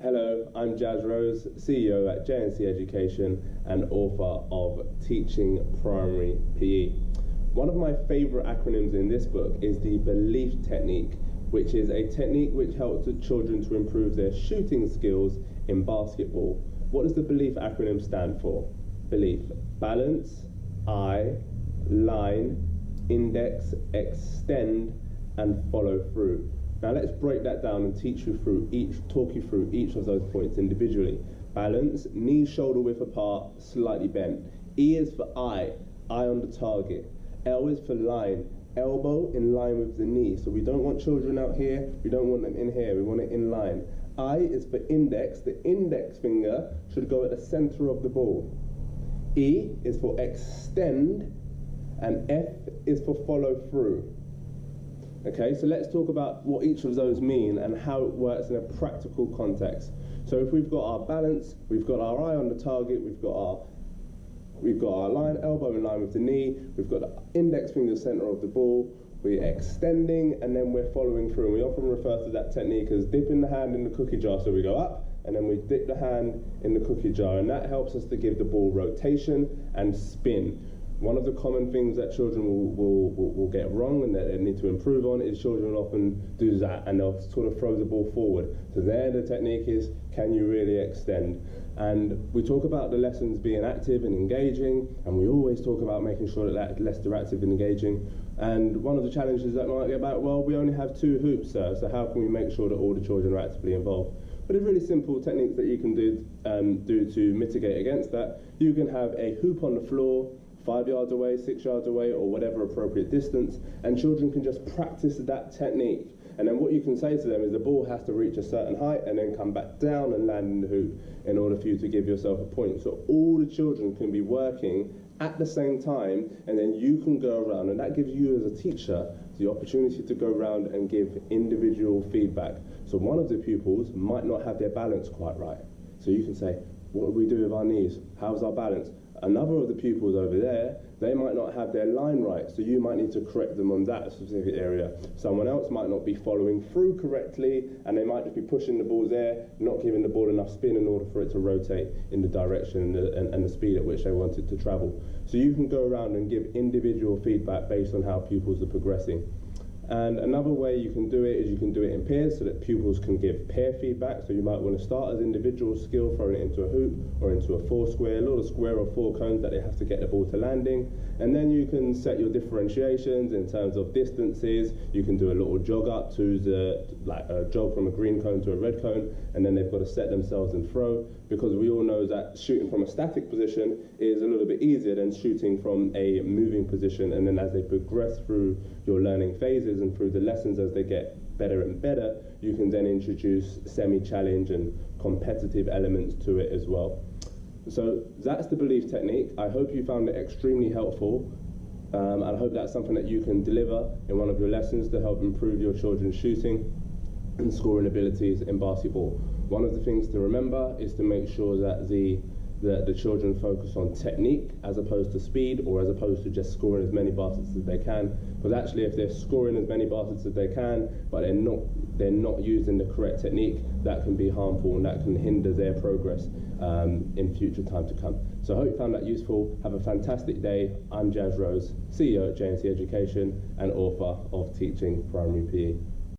Hello, I'm Jazz Rose, CEO at J&C Education and author of Teaching Primary PE. One of my favourite acronyms in this book is the B.E.L.I.F technique, which is a technique which helps the children to improve their shooting skills in basketball. What does the B.E.L.I.F acronym stand for? B.E.L.I.F, balance, eye, line, index, extend, and follow through. Now let's break that down and talk you through each of those points individually. Balance, knees shoulder width apart, slightly bent. E is for eye on the target. L is for line, elbow in line with the knee. So we don't want children out here, we don't want them in here, we want it in line. I is for index, the index finger should go at the center of the ball. E is for extend, and F is for follow through. Okay, so let's talk about what each of those mean and how it works in a practical context. So if we've got our balance, we've got our eye on the target, we've got our line, elbow in line with the knee, we've got the index finger center of the ball, we're extending, and then we're following through. And we often refer to that technique as dipping the hand in the cookie jar. So we go up, and then we dip the hand in the cookie jar, and that helps us to give the ball rotation and spin. One of the common things that children will get wrong and that they need to improve on is children often do that and they'll sort of throw the ball forward. So there the technique is, can you really extend? And we talk about the lessons being active and engaging, and we always talk about making sure that lessons are active and engaging. And one of the challenges that might get about, well, we only have 2 hoops, sir, so how can we make sure that all the children are actively involved? But there's really simple techniques that you can do to mitigate against that. You can have a hoop on the floor, 5 yards away, 6 yards away, or whatever appropriate distance, and children can just practice that technique. And then what you can say to them is the ball has to reach a certain height and then come back down and land in the hoop in order for you to give yourself a point. So all the children can be working at the same time, and then you can go around, and that gives you as a teacher the opportunity to go around and give individual feedback. So one of the pupils might not have their balance quite right. So you can say, what do we do with our knees? How's our balance? Another of the pupils over there, they might not have their line right, so you might need to correct them on that specific area. Someone else might not be following through correctly, and they might just be pushing the ball there, not giving the ball enough spin in order for it to rotate in the direction and the speed at which they want it to travel. So you can go around and give individual feedback based on how pupils are progressing. And another way you can do it is you can do it in pairs so that pupils can give pair feedback. So you might want to start as individual skill, throwing it into a hoop or into a 4 square, a little square or 4 cones that they have to get the ball to landing. And then you can set your differentiations in terms of distances. You can do a little jog up to like a jog from a green cone to a red cone, and then they've got to set themselves and throw, because we all know that shooting from a static position is a little bit easier than shooting from a moving position. And then as they progress through your learning phases and through the lessons as they get better and better, you can then introduce semi-challenge and competitive elements to it as well. So that's the B.E.L.I.F technique. I hope you found it extremely helpful. I hope that's something that you can deliver in one of your lessons to help improve your children's shooting and scoring abilities in basketball. One of the things to remember is to make sure that the children focus on technique as opposed to speed, or as opposed to just scoring as many baskets as they can. Because actually, if they're scoring as many baskets as they can, but they're not using the correct technique, that can be harmful and that can hinder their progress in future time to come. So I hope you found that useful. Have a fantastic day. I'm Jazz Rose, CEO at J&C Education and author of Teaching Primary PE.